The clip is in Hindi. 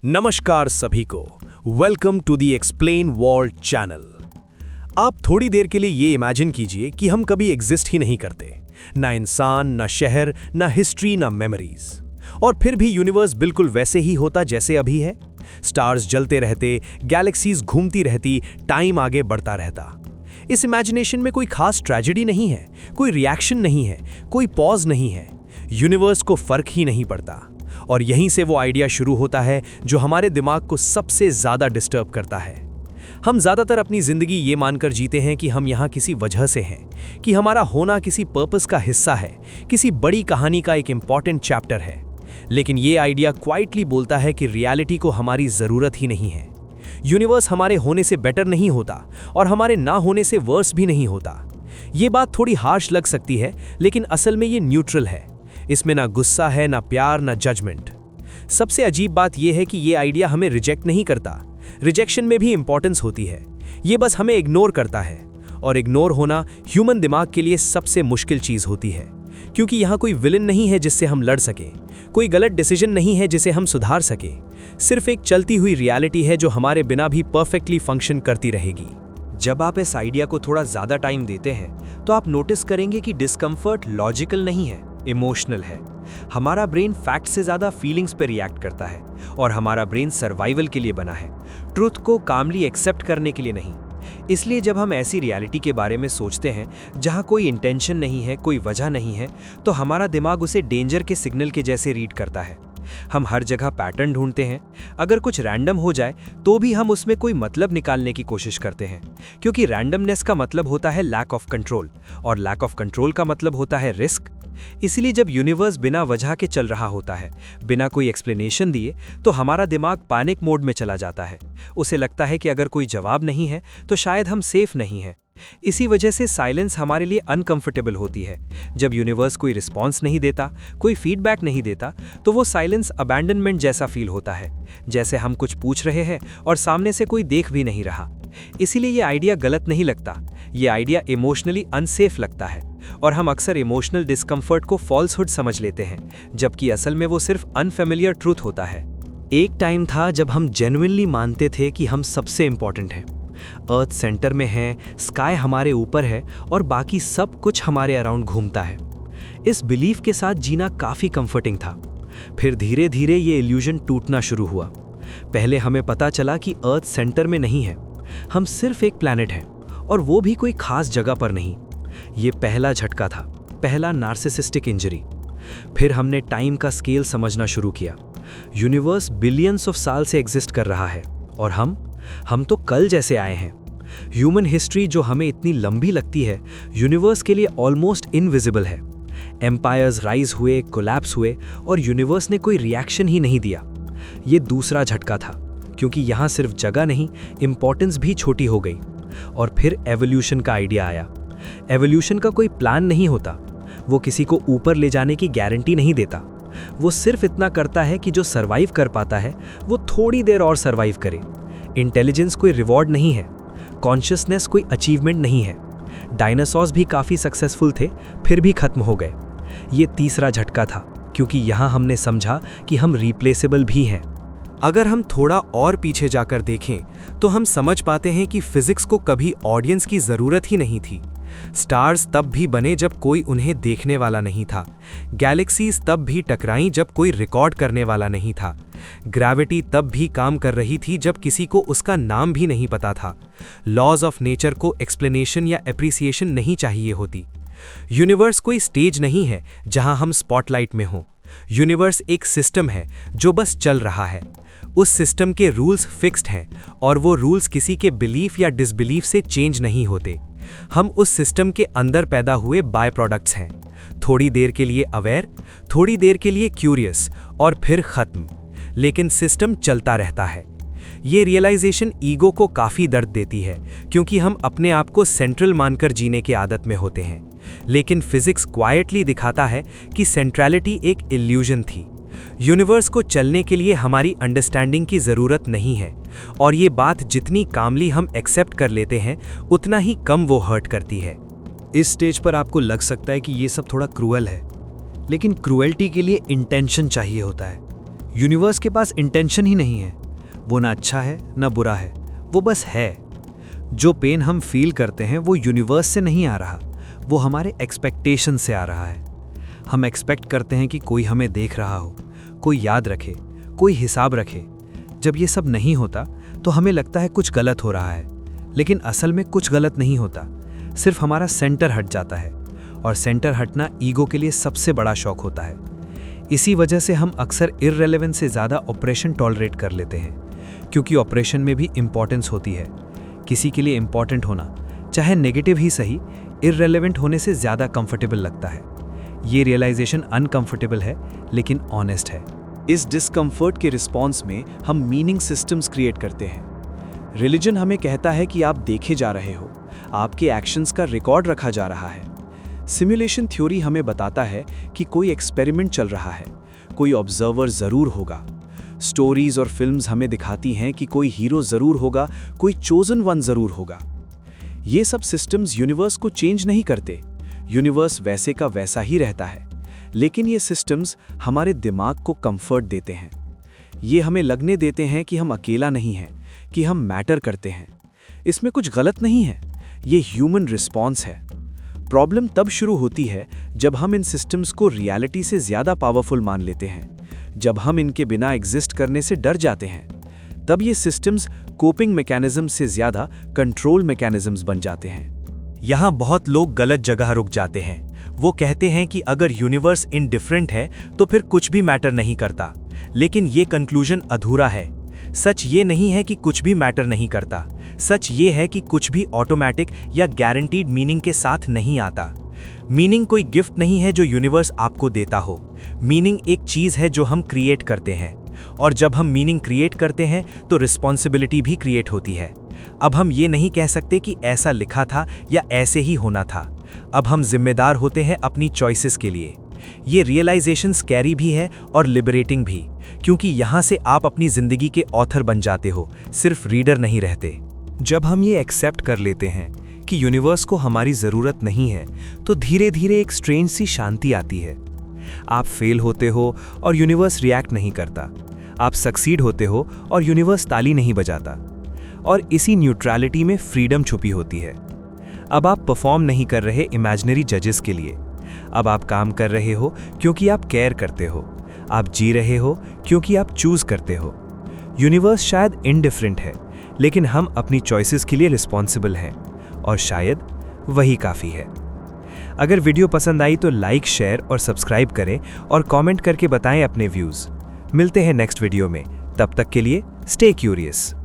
नमस्कार सभी को, welcome to the explain world channel. आप थोड़ी देर के लिए ये इमेजिन कीजिए कि हम कभी एग्जिस्ट ही नहीं करते, ना इंसान, ना शहर, ना हिस्ट्री, ना मेमोरीज, और फिर भी यूनिवर्स बिल्कुल वैसे ही होता जैसे अभी है। स्टार्स जलते रहते, गैलेक्सीज घूमती रहती, टाइम आगे बढ़ता रहता। इस इमेजिनेशन में कोई खास ट्रेजेडी नहीं है, कोई रिएक्शन नहीं है, कोई पॉज नहीं है। यूनिवर्स को फर्क ही नहीं पड़ता। और यहीं से वो आइडिया शुरू होता है जो हमारे दिमाग को सबसे ज्यादा डिस्टर्ब करता है। हम ज्यादातर अपनी जिंदगी ये मानकर जीते हैं कि हम यहाँ किसी वजह से हैं, कि हमारा होना किसी पर्पस का हिस्सा है, किसी बड़ी कहानी का एक इंपॉर्टेंट चैप्टर है। लेकिन ये आइडिया क्वाइटली बोलता है कि रियलिटी को हमारी जरूरत ही नहीं है। यूनिवर्स हमारे होने से बेटर नहीं होता और हमारे ना होने से वर्स भी नहीं होता। ये बात थोड़ी हार्श लग सकती है, लेकिन असल में ये न्यूट्रल है। इसमें ना गुस्सा है, ना प्यार, ना जजमेंट। सबसे अजीब बात यह है कि ये आइडिया हमें रिजेक्ट नहीं करता। रिजेक्शन में भी इंपॉर्टेंस होती है। ये बस हमें इग्नोर करता है, और इग्नोर होना ह्यूमन दिमाग के लिए सबसे मुश्किल चीज होती है, क्योंकि यहाँ कोई विलन नहीं है जिससे हम लड़ सके, कोई गलत डिसीजन नहीं है जिसे हम सुधार सके। सिर्फ एक चलती हुई रियलिटी है जो हमारे बिना भी परफेक्टली फंक्शन करती रहेगी। जब आप इस आइडिया को थोड़ा ज्यादा टाइम देते हैं तो आप नोटिस करेंगे कि डिस्कम्फर्ट लॉजिकल नहीं है, इमोशनल है। हमारा ब्रेन फैक्ट से ज्यादा फीलिंग्स पे रिएक्ट करता है, और हमारा ब्रेन सर्वाइवल के लिए बना है, ट्रुथ को कामली एक्सेप्ट करने के लिए नहीं। इसलिए जब हम ऐसी रियलिटी के बारे में सोचते हैं जहां कोई इंटेंशन नहीं है, कोई वजह नहीं है, तो हमारा दिमाग उसे डेंजर के सिग्नल के जैसे रीड करता है। हम हर जगह पैटर्न ढूंढते हैं। अगर कुछ रैंडम हो जाए तो भी हम उसमें कोई मतलब निकालने की कोशिश करते हैं, क्योंकि रैंडमनेस का मतलब होता है लैक ऑफ कंट्रोल, और लैक ऑफ कंट्रोल का मतलब होता है रिस्क। इसीलिए जब यूनिवर्स बिना वजह के चल रहा होता है, बिना कोई एक्सप्लेनेशन दिए, तो हमारा दिमाग पैनिक मोड में चला जाता है। उसे लगता है कि अगर कोई जवाब नहीं है तो शायद हम सेफ नहीं हैं। इसी वजह से साइलेंस हमारे लिए अनकंफर्टेबल होती है। जब यूनिवर्स कोई रिस्पॉन्स नहीं देता, कोई फीडबैक नहीं देता, तो वो साइलेंस अबैंडनमेंट जैसा फील होता है, जैसे हम कुछ पूछ रहे हैं और सामने से कोई देख भी नहीं रहा। इसीलिए ये आइडिया गलत नहीं लगता, ये आइडिया इमोशनली अनसेफ लगता है, और हम अक्सर इमोशनल डिस्कम्फर्ट को फॉल्सहुड समझ लेते हैं, जबकि असल में वो सिर्फ अनफेमिलियर ट्रूथ होता है। एक टाइम था जब हम जेन्युइनली मानते थे कि हम सबसे इंपॉर्टेंट हैं। अर्थ सेंटर में है, स्काई हमारे ऊपर है, और बाकी सब कुछ हमारे अराउंड घूमता है। इस बिलीफ के साथ जीना काफी कंफर्टिंग था। फिर धीरे धीरे ये इल्यूजन टूटना शुरू हुआ। पहले हमें पता चला कि अर्थ सेंटर में नहीं है, हम सिर्फ एक प्लैनेट हैं, और वो भी कोई खास जगह पर नहीं। ये पहला झटका था, पहला नार्सिसिस्टिक इंजरी। फिर हमने टाइम का स्केल समझना शुरू किया। यूनिवर्स बिलियंस ऑफ साल से एग्जिस्ट कर रहा है, और हम तो कल जैसे आए हैं। ह्यूमन हिस्ट्री जो हमें इतनी लंबी लगती है, यूनिवर्स के लिए ऑलमोस्ट इनविजिबल है। एम्पायर्स राइज हुए, कोलैप्स हुए, और यूनिवर्स ने कोई रिएक्शन ही नहीं दिया। ये दूसरा झटका था, क्योंकि यहाँ सिर्फ जगह नहीं, इंपॉर्टेंस भी छोटी हो गई। और फिर एवोल्यूशन का आइडिया आया। एवोल्यूशन का कोई प्लान नहीं होता, वो किसी को ऊपर ले जाने की गारंटी नहीं देता। वो सिर्फ इतना करता है कि जो सर्वाइव कर पाता है वो थोड़ी देर और सर्वाइव करे। इंटेलिजेंस कोई रिवॉर्ड नहीं है, कॉन्शियसनेस कोई अचीवमेंट नहीं है। डायनासोर्स भी काफ़ी सक्सेसफुल थे, फिर भी खत्म हो गए। ये तीसरा झटका था, क्योंकि यहाँ हमने समझा कि हम रिप्लेसेबल भी हैं। अगर हम थोड़ा और पीछे जाकर देखें तो हम समझ पाते हैं कि फिजिक्स को कभी ऑडियंस की जरूरत ही नहीं थी। स्टार्स तब भी बने जब कोई उन्हें देखने वाला नहीं था। गैलेक्सीज तब भी टकराईं जब कोई रिकॉर्ड करने वाला नहीं था। ग्रेविटी तब भी काम कर रही थी जब किसी को उसका नाम भी नहीं पता था। लॉज ऑफ नेचर को एक्सप्लेनेशन या एप्रिसिएशन नहीं चाहिए होती। यूनिवर्स कोई स्टेज नहीं है जहां हम स्पॉटलाइट में हों। यूनिवर्स एक सिस्टम है जो बस चल रहा है। उस सिस्टम के रूल्स फिक्स्ड हैं, और वो रूल्स किसी के बिलीफ या डिसबिलीफ से चेंज नहीं होते। हम उस सिस्टम के अंदर पैदा हुए बाय प्रोडक्ट्स हैं। थोड़ी देर के लिए अवेयर, थोड़ी देर के लिए क्यूरियस, और फिर खत्म। लेकिन सिस्टम चलता रहता है। ये रियलाइजेशन ईगो को काफी दर्द देती है, क्योंकि हम अपने आप को सेंट्रल मानकर जीने की आदत में होते हैं। लेकिन फिजिक्स क्वाइटली दिखाता है कि सेंट्रलिटी एक इल्यूजन थी। यूनिवर्स को चलने के लिए हमारी अंडरस्टैंडिंग की जरूरत नहीं है, और ये बात जितनी कामली हम एक्सेप्ट कर लेते हैं उतना ही कम वो हर्ट करती है। इस स्टेज पर आपको लग सकता है कि ये सब थोड़ा क्रूअल है, लेकिन क्रूएल्टी के लिए इंटेंशन चाहिए होता है। यूनिवर्स के पास इंटेंशन ही नहीं है। वो ना अच्छा है ना बुरा है, वो बस है। जो पेन हम फील करते हैं वो यूनिवर्स से नहीं आ रहा, वो हमारे एक्सपेक्टेशन से आ रहा है। हम एक्सपेक्ट करते हैं कि कोई हमें देख रहा हो, कोई याद रखे, कोई हिसाब रखे। जब ये सब नहीं होता तो हमें लगता है कुछ गलत हो रहा है, लेकिन असल में कुछ गलत नहीं होता, सिर्फ हमारा सेंटर हट जाता है। और सेंटर हटना ईगो के लिए सबसे बड़ा शॉक होता है। इसी वजह से हम अक्सर इररिलेवेंस से ज़्यादा ऑपरेशन टॉलरेट कर लेते हैं, क्योंकि ऑपरेशन में भी इम्पॉर्टेंस होती है। किसी के लिए इम्पॉर्टेंट होना, चाहे नेगेटिव ही सही, इररिलेवेंट होने से ज़्यादा कंफर्टेबल लगता है। ये रियलाइजेशन अनकंफर्टेबल है लेकिन ऑनेस्ट है। इस डिस्कम्फर्ट के रिस्पॉन्स में हम मीनिंग सिस्टम्स क्रिएट करते हैं। रिलीजन हमें कहता है कि आप देखे जा रहे हो, आपके एक्शंस का रिकॉर्ड रखा जा रहा है। सिमुलेशन थ्योरी हमें बताता है कि कोई एक्सपेरिमेंट चल रहा है, कोई ऑब्जर्वर ज़रूर होगा। स्टोरीज और फिल्म्स हमें दिखाती हैं कि कोई हीरो ज़रूर होगा, कोई चोजन वन ज़रूर होगा। ये सब सिस्टम्स यूनिवर्स को चेंज नहीं करते, यूनिवर्स वैसे का वैसा ही रहता है। लेकिन ये सिस्टम्स हमारे दिमाग को कंफर्ट देते हैं। ये हमें लगने देते हैं कि हम अकेला नहीं हैं, कि हम मैटर करते हैं। इसमें कुछ गलत नहीं है, ये ह्यूमन रिस्पॉन्स है। प्रॉब्लम तब शुरू होती है जब हम इन सिस्टम्स को रियलिटी से ज़्यादा पावरफुल मान लेते हैं, जब हम इनके बिना एग्जिस्ट करने से डर जाते हैं। तब ये सिस्टम्स कोपिंग मैकेनिज्म से ज़्यादा कंट्रोल मैकेनिज्म्स बन जाते हैं। यहाँ बहुत लोग गलत जगह रुक जाते हैं। वो कहते हैं कि अगर यूनिवर्स इनडिफरेंट है तो फिर कुछ भी मैटर नहीं करता, लेकिन ये कंक्लूजन अधूरा है। सच ये नहीं है कि कुछ भी मैटर नहीं करता, सच ये है कि कुछ भी ऑटोमेटिक या गारंटीड मीनिंग के साथ नहीं आता। मीनिंग कोई गिफ्ट नहीं है जो यूनिवर्स आपको देता हो। मीनिंग एक चीज़ है जो हम क्रिएट करते हैं, और जब हम मीनिंग क्रिएट करते हैं तो रिस्पॉन्सिबिलिटी भी क्रिएट होती है। अब हम ये नहीं कह सकते कि ऐसा लिखा था या ऐसे ही होना था। अब हम जिम्मेदार होते हैं अपनी चॉइसेस के लिए। ये रियलाइजेशन स्कैरी भी है और लिबरेटिंग भी, क्योंकि यहाँ से आप अपनी जिंदगी के ऑथर बन जाते हो, सिर्फ रीडर नहीं रहते। जब हम ये एक्सेप्ट कर लेते हैं कि यूनिवर्स को हमारी ज़रूरत नहीं है, तो धीरे धीरे एक स्ट्रेंज सी शांति आती है। आप फेल होते हो और यूनिवर्स रिएक्ट नहीं करता। आप सक्सीड होते हो और यूनिवर्स ताली नहीं बजाता। और इसी न्यूट्रलिटी में फ्रीडम छुपी होती है। अब आप परफॉर्म नहीं कर रहे इमेजिनरी जजेस के लिए। अब आप काम कर रहे हो क्योंकि आप केयर करते हो। आप जी रहे हो क्योंकि आप चूज करते हो। यूनिवर्स शायद इनडिफरेंट है, लेकिन हम अपनी चॉइसेस के लिए रिस्पॉन्सिबल हैं, और शायद वही काफ़ी है। अगर वीडियो पसंद आई तो लाइक, शेयर और सब्सक्राइब करें, और कमेंट करके बताएं अपने व्यूज़। मिलते हैं नेक्स्ट वीडियो में, तब तक के लिए स्टे क्यूरियस।